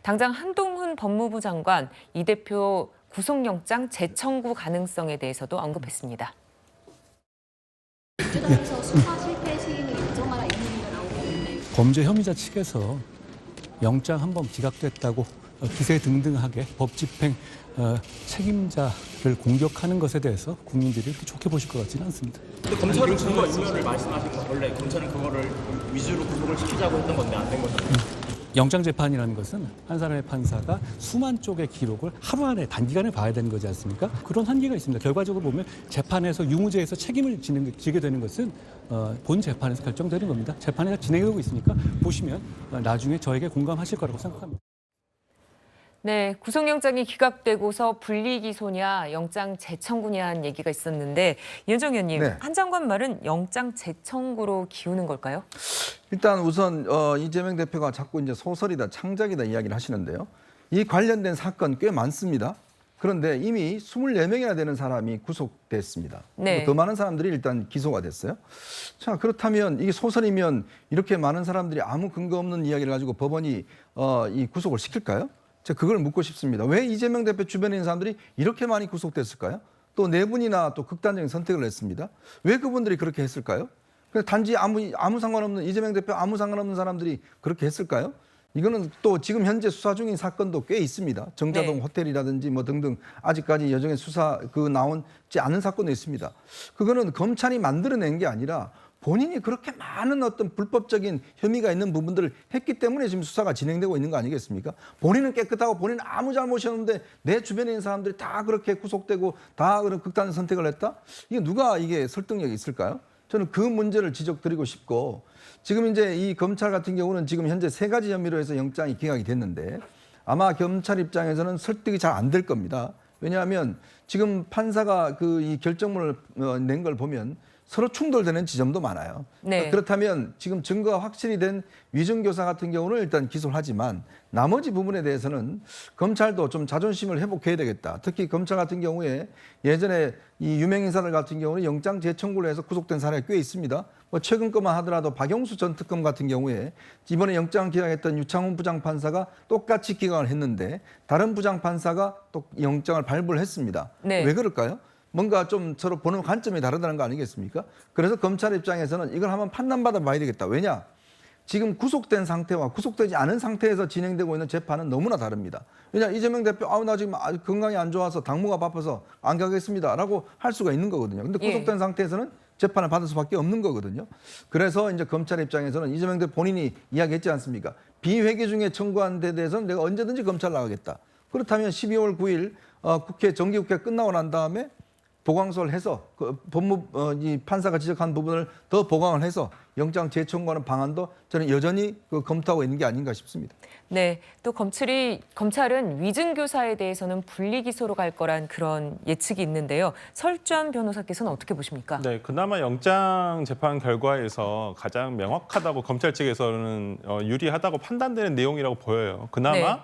당장 한동훈 법무부 장관 이 대표 구속영장 재청구 가능성에 대해서도 언급했습니다. 민주당에서 수사 실패 시인을 인정하라 이런 얘기가 나오고 있는데 범죄 혐의자 측에서 영장 한 번 기각됐다고 기세 등등하게 법 집행 책임자를 공격하는 것에 대해서 국민들이 그렇게 좋게 보실 것 같지는 않습니다. 근데 검찰은 증거 인멸을 말씀하신 거 원래 검찰은 그거를 위주로 구속을 시키자고 했던 건데 안 된 거잖아요. 영장 재판이라는 것은 한 사람의 판사가 수만 쪽의 기록을 하루 안에 단기간에 봐야 되는 거지 않습니까? 그런 한계가 있습니다. 결과적으로 보면 재판에서 유무죄에서 책임을 지게 되는 것은 본 재판에서 결정되는 겁니다. 재판이 진행되고 있으니까 보시면 나중에 저에게 공감하실 거라고 생각합니다. 네, 구속영장이 기각되고서 불리기소냐 영장 재청구냐 한 얘기가 있었는데 이현정 의원님, 네. 한 장관 말은 영장 재청구로 기우는 걸까요? 일단 우선 이재명 대표가 자꾸 이제 소설이다, 창작이다 이야기를 하시는데요. 이 관련된 사건 꽤 많습니다. 그런데 이미 24명이나 되는 사람이 구속됐습니다. 네. 더 많은 사람들이 일단 기소가 됐어요. 자, 그렇다면 이게 소설이면 이렇게 많은 사람들이 아무 근거 없는 이야기를 가지고 법원이 이 구속을 시킬까요? 제가 그걸 묻고 싶습니다. 왜 이재명 대표 주변에 있는 사람들이 이렇게 많이 구속됐을까요? 또 네 분이나 또 극단적인 선택을 했습니다. 왜 그분들이 그렇게 했을까요? 그냥 단지 아무 상관없는 이재명 대표 아무 상관없는 사람들이 그렇게 했을까요? 이거는 또 지금 현재 수사 중인 사건도 꽤 있습니다. 정자동 네. 호텔이라든지 뭐 등등 아직까지 여정의 수사 나오지 않은 사건도 있습니다. 그거는 검찰이 만들어낸 게 아니라 본인이 그렇게 많은 어떤 불법적인 혐의가 있는 부분들을 했기 때문에 지금 수사가 진행되고 있는 거 아니겠습니까? 본인은 깨끗하고 본인은 아무 잘못이 없는데 내 주변에 있는 사람들이 다 그렇게 구속되고 다 그런 극단의 선택을 했다? 이게 누가 이게 설득력이 있을까요? 저는 그 문제를 지적드리고 싶고 지금 이제 이 검찰 같은 경우는 지금 현재 3가지 혐의로 해서 영장이 기각이 됐는데 아마 검찰 입장에서는 설득이 잘 안 될 겁니다. 왜냐하면 지금 판사가 이 결정문을 낸 걸 보면 서로 충돌되는 지점도 많아요. 네. 그렇다면 지금 증거가 확실히 된 위증교사 같은 경우는 일단 기소를 하지만 나머지 부분에 대해서는 검찰도 좀 자존심을 회복해야 되겠다. 특히 검찰 같은 경우에 예전에 이 유명 인사들 같은 경우는 영장 재청구를 해서 구속된 사례가 꽤 있습니다. 뭐 최근 것만 하더라도 박영수 전 특검 같은 경우에 이번에 영장 기각했던 유창훈 부장판사가 똑같이 기각을 했는데 다른 부장판사가 또 영장을 발부를 했습니다. 네. 왜 그럴까요? 뭔가 좀 서로 보는 관점이 다르다는 거 아니겠습니까? 그래서 검찰 입장에서는 이걸 한번 판단받아 봐야 되겠다. 왜냐? 지금 구속된 상태와 구속되지 않은 상태에서 진행되고 있는 재판은 너무나 다릅니다. 왜냐? 이재명 대표 나 지금 건강이 안 좋아서 당무가 바빠서 안 가겠습니다라고 할 수가 있는 거거든요. 근데 구속된 상태에서는 재판을 받을 수밖에 없는 거거든요. 그래서 이제 검찰 입장에서는 이재명 대표 본인이 이야기했지 않습니까? 비회계 중에 청구한 데 대해서는 내가 언제든지 검찰 나가겠다. 그렇다면 12월 9일 정기국회 끝나고 난 다음에 보강서를 해서 이 판사가 지적한 부분을 더 보강을 해서 영장 재청구하는 방안도 저는 여전히 검토하고 있는 게 아닌가 싶습니다. 네, 또 검찰은 위증교사에 대해서는 불리기소로 갈 거란 그런 예측이 있는데요. 설주한 변호사께서는 어떻게 보십니까? 네, 그나마 영장 재판 결과에서 가장 명확하다고 검찰 측에서는 유리하다고 판단되는 내용이라고 보여요. 그나마 네.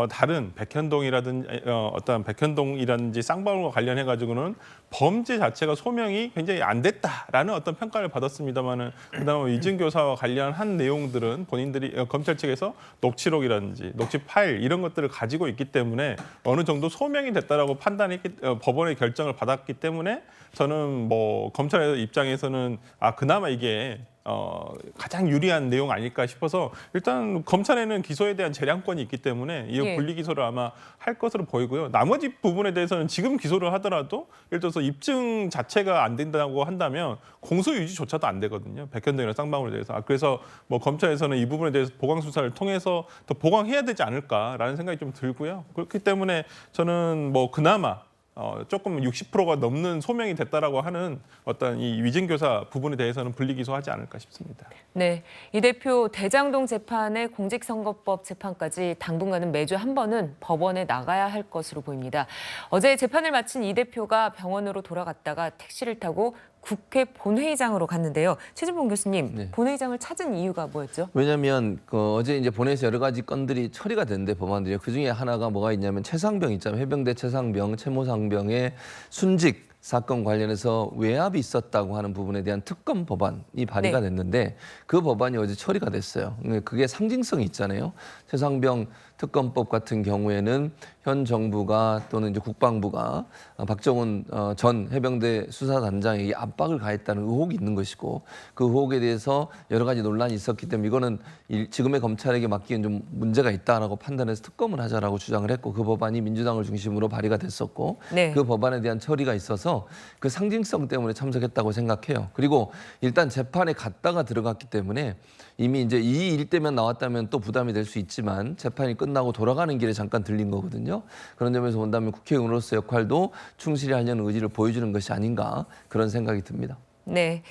다른 백현동이라든지 쌍방울과 관련해 가지고는 범죄 자체가 소명이 굉장히 안 됐다라는 어떤 평가를 받았습니다만은 그다음에 위증교사와 관련한 내용들은 본인들이 검찰 측에서 녹취록이라든지 녹취 파일 이런 것들을 가지고 있기 때문에 어느 정도 소명이 됐다라고 법원의 결정을 받았기 때문에 저는 뭐 검찰 입장에서는 그나마 이게 가장 유리한 내용 아닐까 싶어서 일단 검찰에는 기소에 대한 재량권이 있기 때문에 이 불리기소를 아마 할 것으로 보이고요. 나머지 부분에 대해서는 지금 기소를 하더라도 예를 들어서 입증 자체가 안 된다고 한다면 공소 유지조차도 안 되거든요. 백현동이나 쌍방울에 대해서. 그래서 뭐 검찰에서는 이 부분에 대해서 보강 수사를 통해서 더 보강해야 되지 않을까라는 생각이 좀 들고요. 그렇기 때문에 저는 뭐 그나마 조금 60%가 넘는 소명이 됐다라고 하는 어떤 이 위증교사 부분에 대해서는 불리기소하지 않을까 싶습니다. 네, 이 대표 대장동 재판의 공직선거법 재판까지 당분간은 매주 한 번은 법원에 나가야 할 것으로 보입니다. 어제 재판을 마친 이 대표가 병원으로 돌아갔다가 택시를 타고 국회 본회의장으로 갔는데요. 최진봉 교수님, 네. 본회의장을 찾은 이유가 뭐였죠? 왜냐하면 어제 이제 본회의에서 여러 가지 건들이 처리가 됐는데 법안들이 그 중에 하나가 뭐가 있냐면 최상병 있잖아요. 해병대 최상병, 최모상병의 순직 사건 관련해서 외압이 있었다고 하는 부분에 대한 특검 법안이 발의가 됐는데 그 법안이 어제 처리가 됐어요. 그게 상징성이 있잖아요. 최상병 특검법 같은 경우에는 현 정부가 또는 이제 국방부가 박정훈 전 해병대 수사단장에게 압박을 가했다는 의혹이 있는 것이고 그 의혹에 대해서 여러 가지 논란이 있었기 때문에 이거는 지금의 검찰에게 맡기엔 좀 문제가 있다라고 판단해서 특검을 하자라고 주장을 했고 그 법안이 민주당을 중심으로 발의가 됐었고 네. 그 법안에 대한 처리가 있어서 그 상징성 때문에 참석했다고 생각해요. 그리고 일단 재판에 갔다가 들어갔기 때문에 이미 이제 이 일 때문에 나왔다면 또 부담이 될 수 있지만 재판이 끝나고 돌아가는 길에 잠깐 들린 거거든요. 그런 점에서 본다면 국회의원으로서 역할도 충실히 하려는 의지를 보여주는 것이 아닌가 그런 생각이 듭니다. 네.